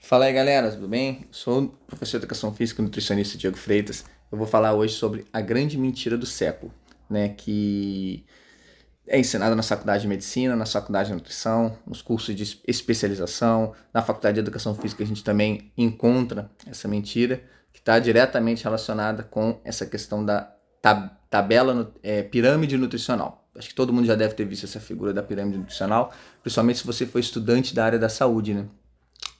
Fala aí galera, tudo bem? Sou o professor de Educação Física e nutricionista Diego Freitas. Eu vou falar hoje sobre a grande mentira do século, né? Que é ensinada na faculdade de Medicina, na faculdade de Nutrição, nos cursos de especialização, na faculdade de Educação Física a gente também encontra essa mentira, que está diretamente relacionada com essa questão da pirâmide nutricional. Acho que todo mundo já deve ter visto essa figura da pirâmide nutricional, principalmente se você for estudante da área da saúde, né?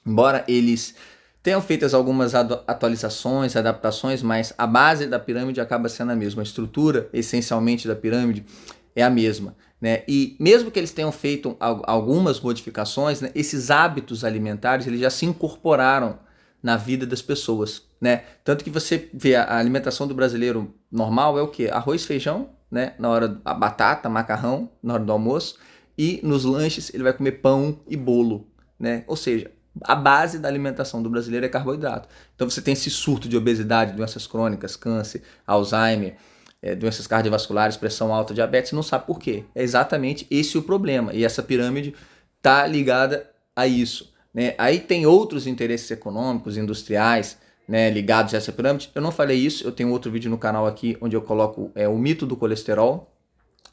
Embora eles tenham feito algumas atualizações, adaptações, mas a base da pirâmide acaba sendo a mesma. A estrutura, essencialmente, da pirâmide é a mesma, né? E mesmo que eles tenham feito algumas modificações, né, esses hábitos alimentares eles já se incorporaram na vida das pessoas, né? Tanto que você vê a alimentação do brasileiro normal é o quê? Arroz, feijão, né? Na hora a batata, macarrão, na hora do almoço, e nos lanches ele vai comer pão e bolo, né? Ou seja, a base da alimentação do brasileiro é carboidrato. Então você tem esse surto de obesidade, doenças crônicas, câncer, Alzheimer, doenças cardiovasculares, pressão alta, diabetes, não sabe por quê. É exatamente esse o problema. E essa pirâmide está ligada a isso, né? Aí tem outros interesses econômicos, industriais, né, ligados a essa pirâmide. Eu não falei isso, eu tenho outro vídeo no canal aqui onde eu coloco o mito do colesterol.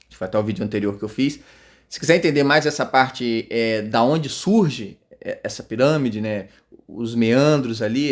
Foi até o vídeo anterior que eu fiz. Se quiser entender mais essa parte da onde surge essa pirâmide, né, os meandros ali,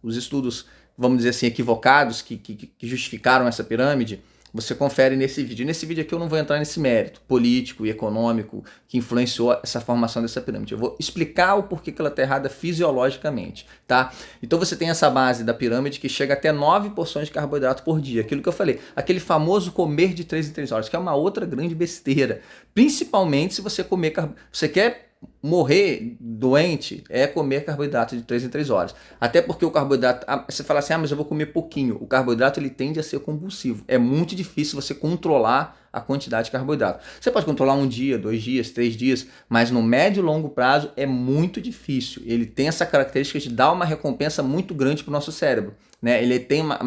os estudos, vamos dizer assim, equivocados que justificaram essa pirâmide, você confere nesse vídeo. Nesse vídeo aqui eu não vou entrar nesse mérito político e econômico que influenciou essa formação dessa pirâmide. Eu vou explicar o porquê que ela está errada fisiologicamente, tá? Então você tem essa base da pirâmide que chega até 9 porções de carboidrato por dia. Aquilo que eu falei, aquele famoso comer de 3 em 3 horas, que é uma outra grande besteira. Principalmente se você comer carboidrato. Você quer morrer doente é comer carboidrato de 3 em 3 horas. Até porque o carboidrato, você fala assim, mas eu vou comer pouquinho. O carboidrato ele tende a ser compulsivo. É muito difícil você controlar a quantidade de carboidrato. Você pode controlar um dia, 2 dias, 3 dias, mas no médio e longo prazo é muito difícil. Ele tem essa característica de dar uma recompensa muito grande para o nosso cérebro, né? Ele tem uma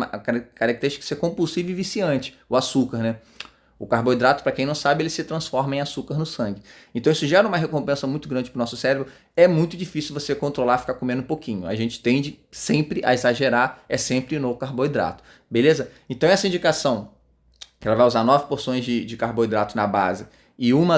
característica de ser compulsivo e viciante, o açúcar, né? O carboidrato, para quem não sabe, ele se transforma em açúcar no sangue. Então isso gera uma recompensa muito grande para o nosso cérebro. É muito difícil você controlar, ficar comendo um pouquinho. A gente tende sempre a exagerar, é sempre no carboidrato. Beleza? Então essa indicação, que ela vai usar 9 porções de carboidrato na base e uma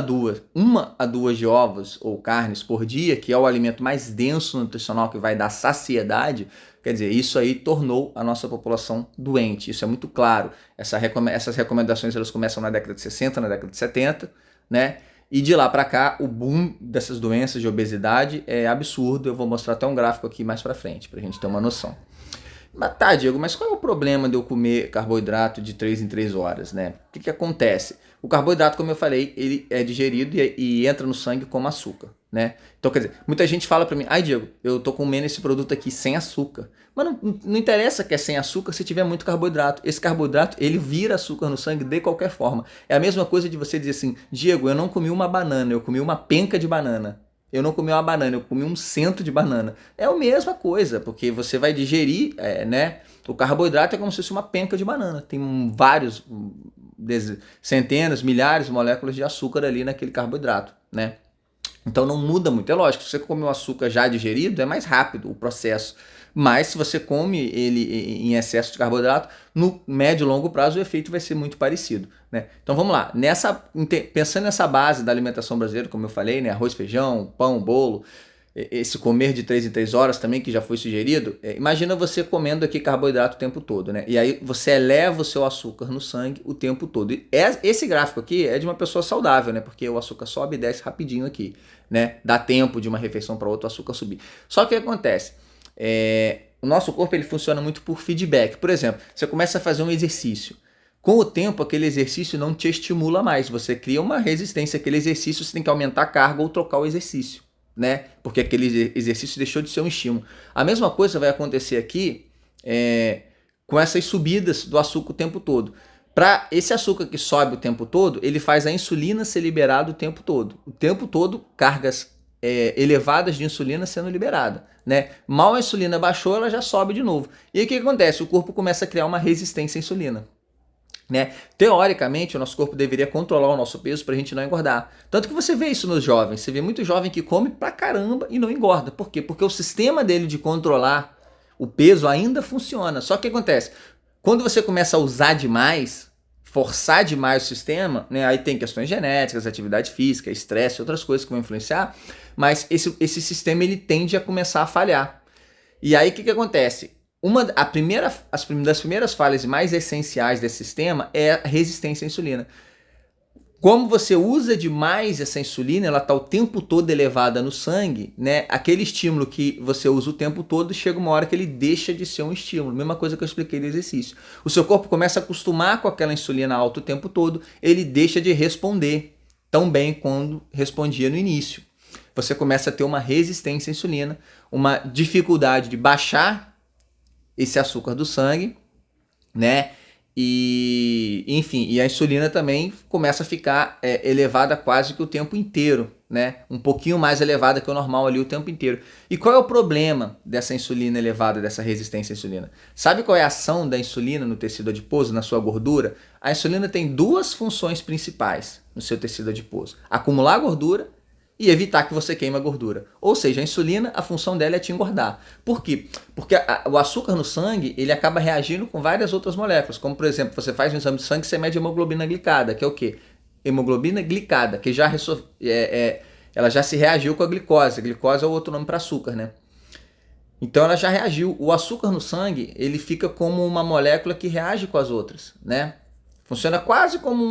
a duas de ovos ou carnes por dia, que é o alimento mais denso nutricional que vai dar saciedade, quer dizer, isso aí tornou a nossa população doente. Isso é muito claro. Essas recomendações elas começam na década de 60, na década de 70, né? E de lá para cá, o boom dessas doenças de obesidade é absurdo. Eu vou mostrar até um gráfico aqui mais para frente, para a gente ter uma noção. Mas tá, Diego, mas qual é o problema de eu comer carboidrato de 3 em 3 horas, né? O que acontece? O carboidrato, como eu falei, ele é digerido e entra no sangue como açúcar, né? Então, quer dizer, muita gente fala pra mim, ai, Diego, eu tô comendo esse produto aqui sem açúcar. Mas não interessa que é sem açúcar se tiver muito carboidrato. Esse carboidrato, ele vira açúcar no sangue de qualquer forma. É a mesma coisa de você dizer assim, Diego, eu não comi uma banana, eu comi uma penca de banana. Eu não comi uma banana, eu comi um cento de banana. É a mesma coisa, porque você vai digerir, né? O carboidrato é como se fosse uma penca de banana. Tem vários, centenas, milhares de moléculas de açúcar ali naquele carboidrato, né? Então não muda muito. É lógico, se você come o açúcar já digerido, é mais rápido o processo. Mas se você come ele em excesso de carboidrato, no médio e longo prazo o efeito vai ser muito parecido, né? Então vamos lá. Pensando nessa base da alimentação brasileira, como eu falei, né? Arroz, feijão, pão, bolo, esse comer de 3 em 3 horas também, que já foi sugerido, imagina você comendo aqui carboidrato o tempo todo, né? E aí você eleva o seu açúcar no sangue o tempo todo. E esse gráfico aqui é de uma pessoa saudável, né? Porque o açúcar sobe e desce rapidinho aqui, né? Dá tempo de uma refeição para outra o açúcar subir. Só que o que acontece? O nosso corpo ele funciona muito por feedback. Por exemplo, você começa a fazer um exercício. Com o tempo, aquele exercício não te estimula mais. Você cria uma resistência àquele exercício, você tem que aumentar a carga ou trocar o exercício, né? Porque aquele exercício deixou de ser um estímulo. A mesma coisa vai acontecer aqui com essas subidas do açúcar o tempo todo. Para esse açúcar que sobe o tempo todo, ele faz a insulina ser liberada o tempo todo. O tempo todo, cargas elevadas de insulina sendo liberada, né? Mal a insulina baixou, ela já sobe de novo. E aí o que acontece? O corpo começa a criar uma resistência à insulina. né? Teoricamente, o nosso corpo deveria controlar o nosso peso para a gente não engordar. Tanto que você vê isso nos jovens. Você vê muito jovem que come pra caramba e não engorda. Por quê? Porque o sistema dele de controlar o peso ainda funciona. Só que o que acontece? Quando você começa a usar demais, forçar demais o sistema, né? Aí tem questões genéticas, atividade física, estresse, outras coisas que vão influenciar, mas esse sistema ele tende a começar a falhar. E aí o que acontece? Das primeiras falhas mais essenciais desse sistema é a resistência à insulina. Como você usa demais essa insulina, ela está o tempo todo elevada no sangue, né? Aquele estímulo que você usa o tempo todo, chega uma hora que ele deixa de ser um estímulo. Mesma coisa que eu expliquei no exercício. O seu corpo começa a acostumar com aquela insulina alta o tempo todo, ele deixa de responder tão bem quando respondia no início. Você começa a ter uma resistência à insulina, uma dificuldade de baixar esse açúcar do sangue, né? E enfim, e a insulina também começa a ficar elevada quase que o tempo inteiro, né? Um pouquinho mais elevada que o normal ali o tempo inteiro. E qual é o problema dessa insulina elevada, dessa resistência à insulina? Sabe qual é a ação da insulina no tecido adiposo, na sua gordura? A insulina tem duas funções principais no seu tecido adiposo: acumular gordura e evitar que você queime a gordura. Ou seja, a insulina, a função dela é te engordar. Por quê? Porque o açúcar no sangue, ele acaba reagindo com várias outras moléculas, como por exemplo, você faz um exame de sangue e você mede hemoglobina glicada, que é o quê? Hemoglobina glicada, que ela já se reagiu com a glicose. A glicose é o outro nome para açúcar, né? Então ela já reagiu. O açúcar no sangue, ele fica como uma molécula que reage com as outras, né? Funciona quase como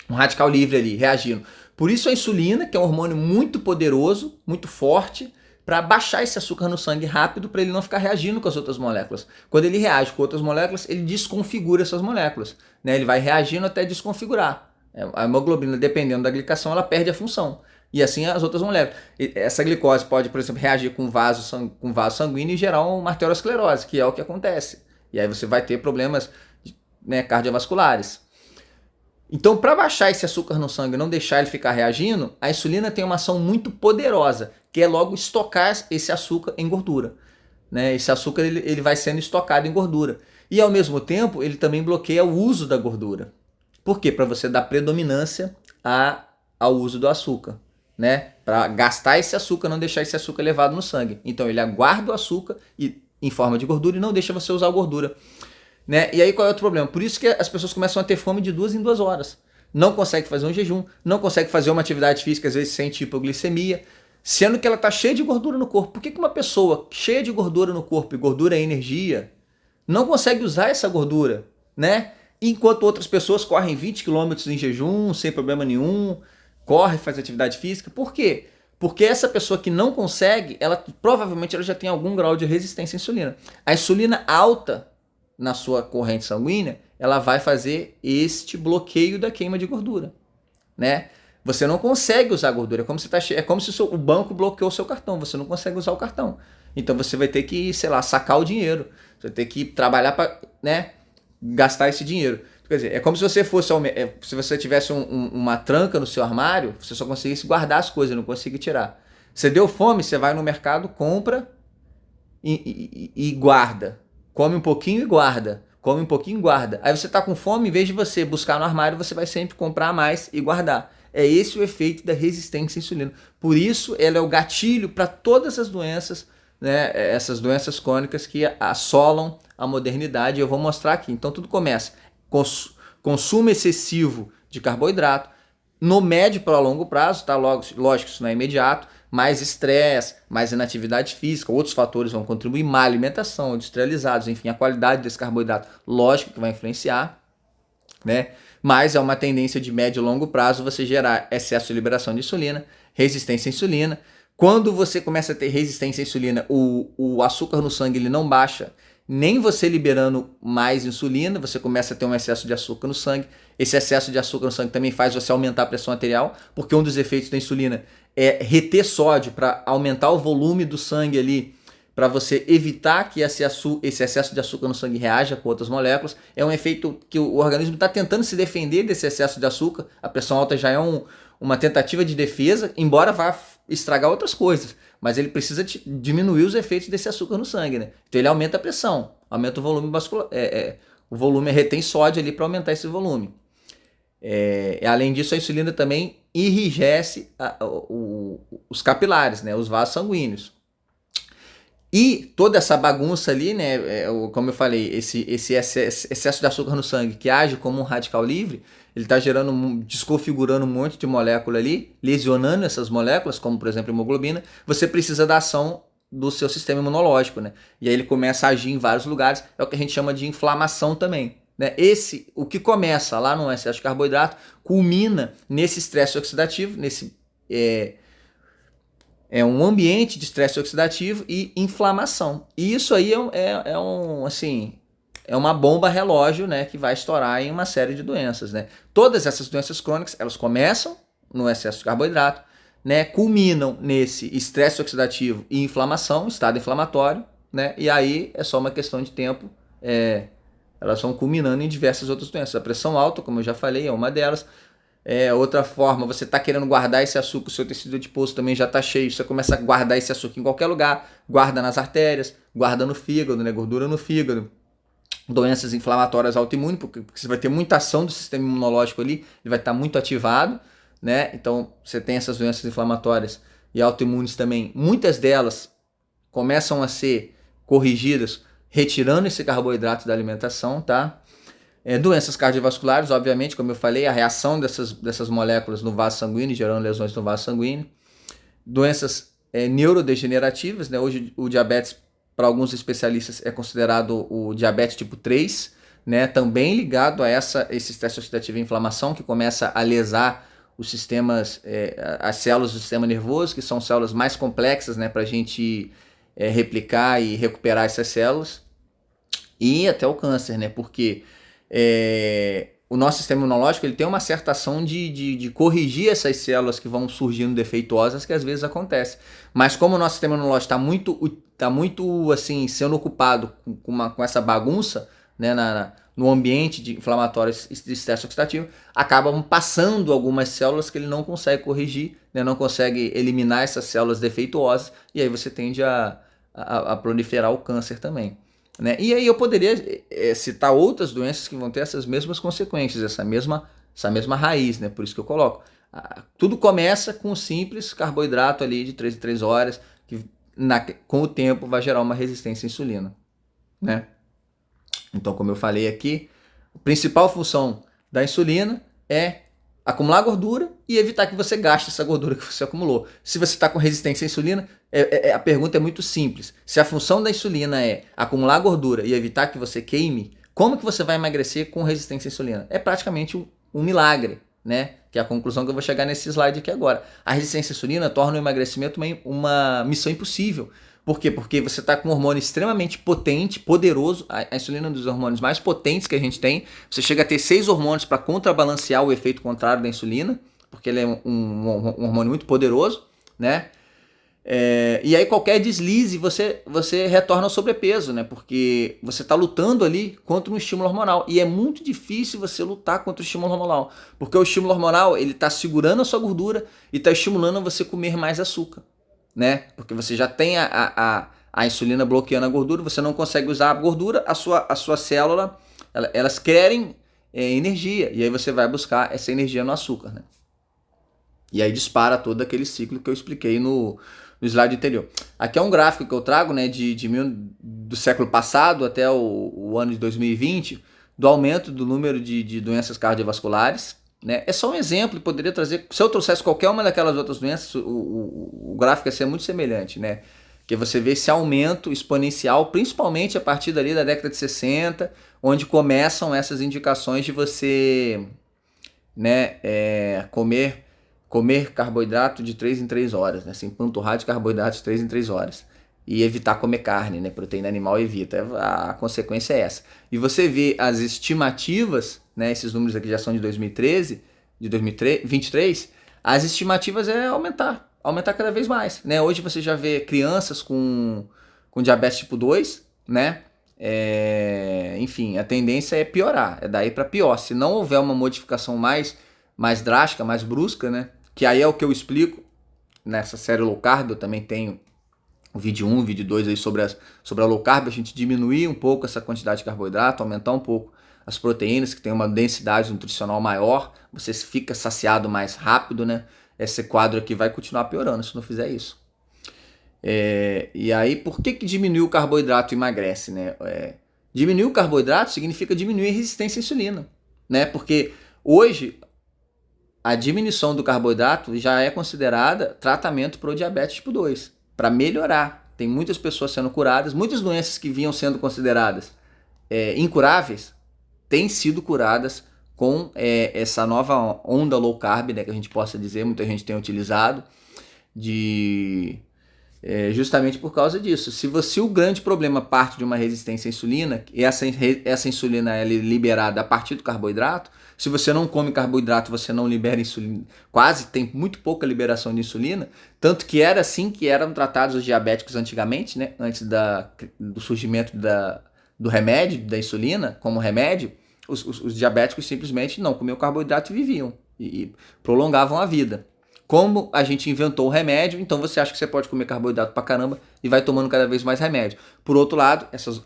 um radical livre ali, reagindo. Por isso a insulina, que é um hormônio muito poderoso, muito forte, para baixar esse açúcar no sangue rápido, para ele não ficar reagindo com as outras moléculas. Quando ele reage com outras moléculas, ele desconfigura essas moléculas, né? Ele vai reagindo até desconfigurar. A hemoglobina, dependendo da glicação, ela perde a função. E assim as outras moléculas. Essa glicose pode, por exemplo, reagir com vaso sanguíneo e gerar uma arteriosclerose, que é o que acontece. E aí você vai ter problemas, né, cardiovasculares. Então, para baixar esse açúcar no sangue e não deixar ele ficar reagindo, a insulina tem uma ação muito poderosa, que é logo estocar esse açúcar em gordura, né? Esse açúcar ele vai sendo estocado em gordura. E ao mesmo tempo, ele também bloqueia o uso da gordura. Por quê? Para você dar predominância ao uso do açúcar, né? Para gastar esse açúcar, não deixar esse açúcar elevado no sangue. Então, ele aguarda o açúcar em forma de gordura e não deixa você usar a gordura. Né? E aí qual é o outro problema? Por isso que as pessoas começam a ter fome de 2 em 2 horas. Não consegue fazer um jejum, não consegue fazer uma atividade física, às vezes sente hipoglicemia, sendo que ela está cheia de gordura no corpo. Por que uma pessoa cheia de gordura no corpo, e gordura é energia, não consegue usar essa gordura, né? Enquanto outras pessoas correm 20 km em jejum, sem problema nenhum, corre, faz atividade física. Por quê? Porque essa pessoa que não consegue, provavelmente ela já tem algum grau de resistência à insulina. A insulina alta na sua corrente sanguínea, ela vai fazer este bloqueio da queima de gordura, né? Você não consegue usar gordura, é como se o banco bloqueou o seu cartão, você não consegue usar o cartão. Então você vai ter que, sei lá, sacar o dinheiro, você vai ter que trabalhar para, né, gastar esse dinheiro. Quer dizer, é como se você fosse, se você tivesse uma tranca no seu armário, você só conseguisse guardar as coisas, não conseguir tirar. Você deu fome, você vai no mercado, compra e guarda. Come um pouquinho e guarda. Come um pouquinho e guarda. Aí você tá com fome, em vez de você buscar no armário, você vai sempre comprar mais e guardar. É esse o efeito da resistência à insulina. Por isso, ela é o gatilho para todas as doenças, né? Essas doenças crônicas que assolam a modernidade. Eu vou mostrar aqui. Então, tudo começa. Consumo excessivo de carboidrato. No médio para longo prazo, tá? Lógico, isso não é imediato. Mais estresse, mais inatividade física, outros fatores vão contribuir, má alimentação, industrializados, enfim, a qualidade desse carboidrato, lógico que vai influenciar, né? Mas é uma tendência de médio e longo prazo você gerar excesso de liberação de insulina, resistência à insulina. Quando você começa a ter resistência à insulina, o açúcar no sangue ele não baixa, nem você liberando mais insulina, você começa a ter um excesso de açúcar no sangue. Esse excesso de açúcar no sangue também faz você aumentar a pressão arterial, porque um dos efeitos da insulina é reter sódio para aumentar o volume do sangue ali, para você evitar que esse excesso de açúcar no sangue reaja com outras moléculas. É um efeito que o organismo está tentando se defender desse excesso de açúcar. A pressão alta já é uma tentativa de defesa, embora vá estragar outras coisas, mas ele precisa diminuir os efeitos desse açúcar no sangue, né? Então ele aumenta a pressão, aumenta o volume vascular, o volume, retém sódio ali para aumentar esse volume. Além disso, a insulina também enrijece os capilares, né, os vasos sanguíneos. E toda essa bagunça ali, né, como eu falei, esse excesso de açúcar no sangue que age como um radical livre, ele está desconfigurando um monte de molécula ali, lesionando essas moléculas, como por exemplo a hemoglobina. Você precisa da ação do seu sistema imunológico, né? E aí ele começa a agir em vários lugares, é o que a gente chama de inflamação também, né? O que começa lá no excesso de carboidrato, culmina nesse estresse oxidativo, é um ambiente de estresse oxidativo e inflamação. E isso aí é uma bomba relógio, né, que vai estourar em uma série de doenças, né? Todas essas doenças crônicas, elas começam no excesso de carboidrato, né, culminam nesse estresse oxidativo e inflamação, estado inflamatório, né? E aí é só uma questão de tempo, elas vão culminando em diversas outras doenças. A pressão alta, como eu já falei, é uma delas. Outra forma, você está querendo guardar esse açúcar, o seu tecido adiposo também já está cheio, você começa a guardar esse açúcar em qualquer lugar, guarda nas artérias, guarda no fígado, né, gordura no fígado, doenças inflamatórias autoimunes, porque você vai ter muita ação do sistema imunológico ali, ele vai estar muito ativado, né? Então você tem essas doenças inflamatórias e autoimunes também, muitas delas começam a ser corrigidas retirando esse carboidrato da alimentação, tá? Doenças cardiovasculares, obviamente, como eu falei, a reação dessas moléculas no vaso sanguíneo, gerando lesões no vaso sanguíneo. Doenças neurodegenerativas, né? Hoje o diabetes, para alguns especialistas, é considerado o diabetes tipo 3, né? Também ligado a esse estresse oxidativo e inflamação, que começa a lesar os sistemas, as células do sistema nervoso, que são células mais complexas, né? Para a gente replicar e recuperar essas células. E até o câncer, né? Porque o nosso sistema imunológico ele tem uma certa ação de corrigir essas células que vão surgindo defeituosas, que às vezes acontece. Mas como o nosso sistema imunológico está muito assim, sendo ocupado com essa bagunça, né, no ambiente de inflamatório de estresse oxidativo, acabam passando algumas células que ele não consegue corrigir, né, não consegue eliminar essas células defeituosas, e aí você tende a proliferar o câncer também. Né? E aí eu poderia citar outras doenças que vão ter essas mesmas consequências, essa mesma raiz, né? Por isso que eu coloco. Tudo começa com um simples carboidrato ali de 3 em 3 horas, que com o tempo vai gerar uma resistência à insulina. Né? Então, como eu falei aqui, a principal função da insulina é acumular gordura e evitar que você gaste essa gordura que você acumulou. Se você está com resistência à insulina, a pergunta é muito simples. Se a função da insulina é acumular gordura e evitar que você queime, como que você vai emagrecer com resistência à insulina? É praticamente um milagre, né? Que é a conclusão que eu vou chegar nesse slide aqui agora. A resistência à insulina torna o emagrecimento uma missão impossível. Por quê? Porque você está com um hormônio extremamente potente, poderoso. A insulina é um dos hormônios mais potentes que a gente tem. Você chega a ter 6 hormônios para contrabalancear o efeito contrário da insulina, porque ele é um hormônio muito poderoso, né? E aí qualquer deslize você retorna ao sobrepeso, né? Porque você está lutando ali contra um estímulo hormonal. E é muito difícil você lutar contra o estímulo hormonal. Porque o estímulo hormonal ele está segurando a sua gordura e está estimulando você a comer mais açúcar. Né? Porque você já tem a insulina bloqueando a gordura, você não consegue usar a gordura, a sua célula, elas querem energia, e aí você vai buscar essa energia no açúcar. Né? E aí dispara todo aquele ciclo que eu expliquei no slide anterior. Aqui é um gráfico que eu trago, né, do século passado até o ano de 2020, do aumento do número de doenças cardiovasculares. Né? É só um exemplo, poderia trazer, se eu trouxesse qualquer uma daquelas outras doenças, o gráfico ia ser muito semelhante, né? Que você vê esse aumento exponencial, principalmente a partir dali da década de 60, onde começam essas indicações de você, né, comer carboidrato de 3 em 3 horas, né? Assim, panturrar de carboidrato de 3 em 3 horas. E evitar comer carne, né? Proteína animal evita. A consequência é essa. E você vê as estimativas, né? Esses números aqui já são de 2013, de 2023. As estimativas é aumentar cada vez mais, né? Hoje você já vê crianças com diabetes tipo 2, né? Enfim, a tendência é piorar, é daí para pior. Se não houver uma modificação mais drástica, mais brusca, né? Que aí é o que eu explico nessa série low carb. Eu também tenho o vídeo 1, o vídeo 2 aí sobre a low carb, a gente diminuir um pouco essa quantidade de carboidrato, aumentar um pouco as proteínas, que tem uma densidade nutricional maior, você fica saciado mais rápido, né? Esse quadro aqui vai continuar piorando se não fizer isso. E aí, por que diminuir o carboidrato emagrece, né? Diminuir o carboidrato significa diminuir a resistência à insulina, né? Porque hoje a diminuição do carboidrato já é considerada tratamento para o diabetes tipo 2, para melhorar. Tem muitas pessoas sendo curadas, muitas doenças que vinham sendo consideradas incuráveis têm sido curadas com essa nova onda low carb, né, que a gente possa dizer, muita gente tem utilizado, justamente por causa disso. Se o grande problema parte de uma resistência à insulina, e essa insulina ela é liberada a partir do carboidrato, se você não come carboidrato, você não libera insulina, quase tem muito pouca liberação de insulina, tanto que era assim que eram tratados os diabéticos antigamente, né, antes do surgimento do remédio, da insulina como remédio, os diabéticos simplesmente não comiam carboidrato e viviam, e prolongavam a vida. Como a gente inventou o remédio, então você acha que você pode comer carboidrato pra caramba e vai tomando cada vez mais remédio. Por outro lado, essas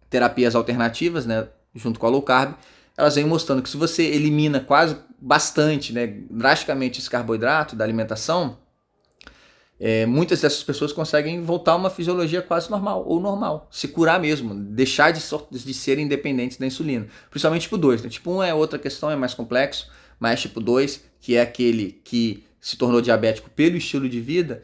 terapias alternativas, né, junto com a low carb, elas vêm mostrando que se você elimina quase bastante, né, drasticamente esse carboidrato da alimentação, muitas dessas pessoas conseguem voltar a uma fisiologia quase normal, ou normal, se curar mesmo, deixar de ser independentes da insulina. Principalmente tipo 2, né? Tipo 1 é outra questão, é mais complexo, mas tipo 2, que é aquele que se tornou diabético pelo estilo de vida,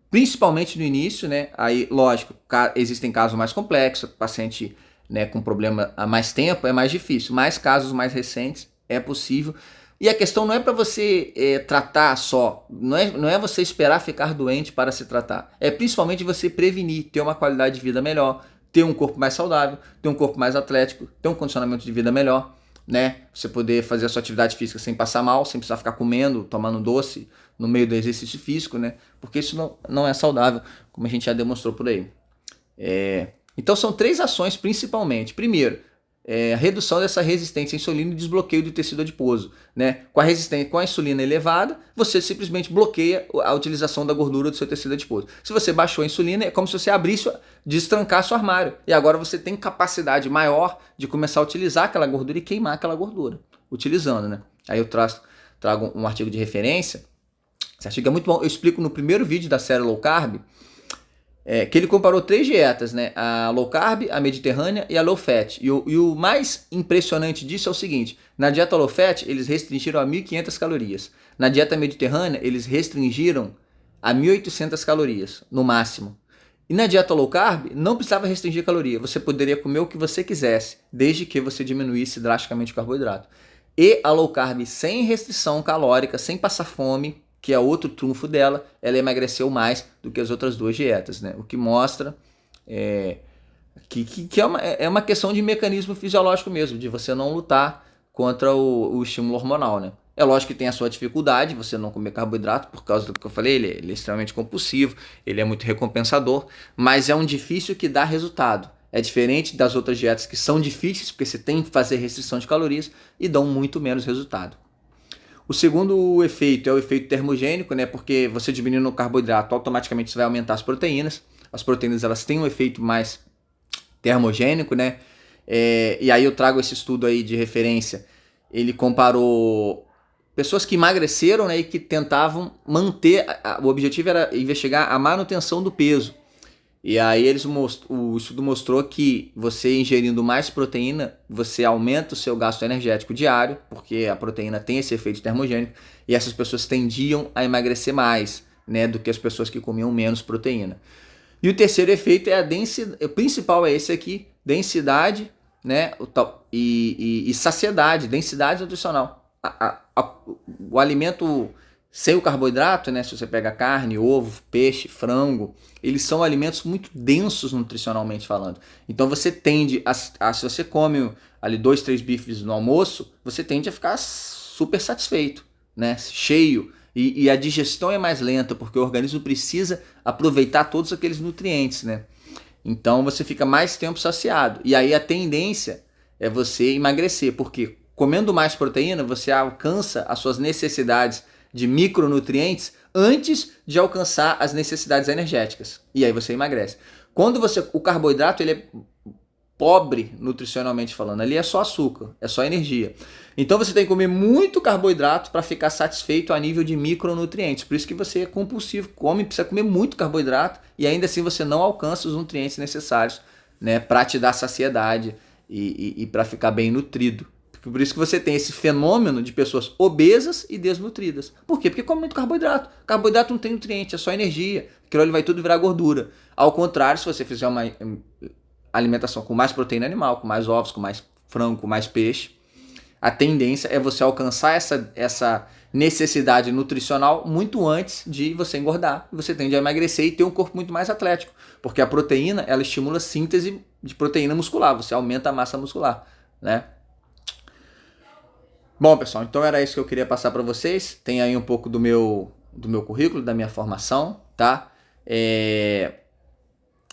principalmente no início, né? Aí, lógico, existem casos mais complexos, paciente, né, com problema há mais tempo é mais difícil, mas casos mais recentes é possível. E a questão não é para você tratar só, não é você esperar ficar doente para se tratar, é principalmente você prevenir, ter uma qualidade de vida melhor, ter um corpo mais saudável, ter um corpo mais atlético, ter um condicionamento de vida melhor, né? Você poder fazer a sua atividade física sem passar mal, sem precisar ficar comendo, tomando doce no meio do exercício físico, né? Porque isso não é saudável, como a gente já demonstrou por aí. Então são 3 ações principalmente. Primeiro, a redução dessa resistência à insulina e desbloqueio do tecido adiposo, né? Com a insulina elevada, você simplesmente bloqueia a utilização da gordura do seu tecido adiposo. Se você baixou a insulina, é como se você abrisse, destrancasse o armário. E agora você tem capacidade maior de começar a utilizar aquela gordura e queimar aquela gordura, utilizando, né? Aí eu trago um artigo de referência. Esse artigo é muito bom. Eu explico no primeiro vídeo da série Low Carb, que ele comparou 3 dietas, né? A low carb, a mediterrânea e a low fat. E o mais impressionante disso é o seguinte: na dieta low fat, eles restringiram a 1.500 calorias. Na dieta mediterrânea, eles restringiram a 1.800 calorias, no máximo. E na dieta low carb, não precisava restringir caloria. Você poderia comer o que você quisesse, desde que você diminuísse drasticamente o carboidrato. E a low carb sem restrição calórica, sem passar fome, que é outro trunfo dela, ela emagreceu mais do que as outras 2 dietas, né? O que mostra que é uma questão de mecanismo fisiológico mesmo, de você não lutar contra o estímulo hormonal, né? É lógico que tem a sua dificuldade, você não comer carboidrato, por causa do que eu falei, ele é extremamente compulsivo, ele é muito recompensador, mas é um difícil que dá resultado. É diferente das outras dietas que são difíceis, porque você tem que fazer restrição de calorias e dão muito menos resultado. O segundo efeito é o efeito termogênico, né? Porque você diminuindo o carboidrato, automaticamente você vai aumentar as proteínas. As proteínas elas têm um efeito mais termogênico, né? E aí eu trago esse estudo aí de referência. Ele comparou pessoas que emagreceram, né, e que tentavam manter. O objetivo era investigar a manutenção do peso. E aí o estudo mostrou que você ingerindo mais proteína, você aumenta o seu gasto energético diário, porque a proteína tem esse efeito termogênico, e essas pessoas tendiam a emagrecer mais, né, do que as pessoas que comiam menos proteína. E o terceiro efeito é a densidade, o principal é esse aqui, densidade, né, e saciedade, densidade nutricional. O alimento sem o carboidrato, né, se você pega carne, ovo, peixe, frango, eles são alimentos muito densos nutricionalmente falando. Então você tende se você come ali 2, 3 bifes no almoço, você tende a ficar super satisfeito, né, cheio. E a digestão é mais lenta, porque o organismo precisa aproveitar todos aqueles nutrientes, né? Então você fica mais tempo saciado. E aí a tendência é você emagrecer, porque comendo mais proteína, você alcança as suas necessidades de micronutrientes antes de alcançar as necessidades energéticas. E aí você emagrece. O carboidrato ele é pobre nutricionalmente falando. Ali é só açúcar, é só energia. Então você tem que comer muito carboidrato para ficar satisfeito a nível de micronutrientes. Por isso que você é compulsivo, precisa comer muito carboidrato e ainda assim você não alcança os nutrientes necessários, né, para te dar saciedade e para ficar bem nutrido. Por isso que você tem esse fenômeno de pessoas obesas e desnutridas. Por quê? Porque come muito carboidrato. Carboidrato não tem nutriente, é só energia. Aquilo ali vai tudo virar gordura. Ao contrário, se você fizer uma alimentação com mais proteína animal, com mais ovos, com mais frango, com mais peixe, a tendência é você alcançar essa necessidade nutricional muito antes de você engordar. Você tende a emagrecer e ter um corpo muito mais atlético. Porque a proteína, ela estimula a síntese de proteína muscular. Você aumenta a massa muscular, né? Bom, pessoal, então era isso que eu queria passar para vocês. Tem aí um pouco do meu currículo, da minha formação, tá?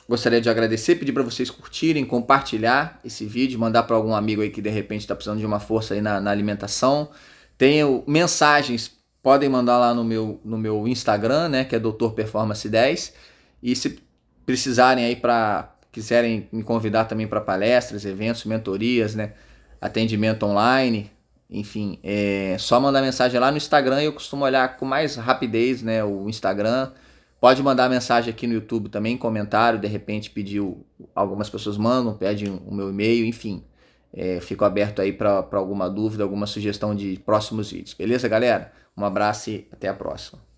Gostaria de agradecer, pedir para vocês curtirem, compartilhar esse vídeo, mandar para algum amigo aí que de repente está precisando de uma força aí na alimentação. Tenho mensagens, podem mandar lá no meu Instagram, né, que é Dr. Performance 10. E se precisarem aí quiserem me convidar também para palestras, eventos, mentorias, né, atendimento online, enfim, é só mandar mensagem lá no Instagram. Eu costumo olhar com mais rapidez, né, o Instagram. Pode mandar mensagem aqui no YouTube também, comentário, de repente pediu, algumas pessoas mandam, pedem o meu e-mail, enfim. Fico aberto aí para alguma dúvida, alguma sugestão de próximos vídeos. Beleza, galera? Um abraço e até a próxima.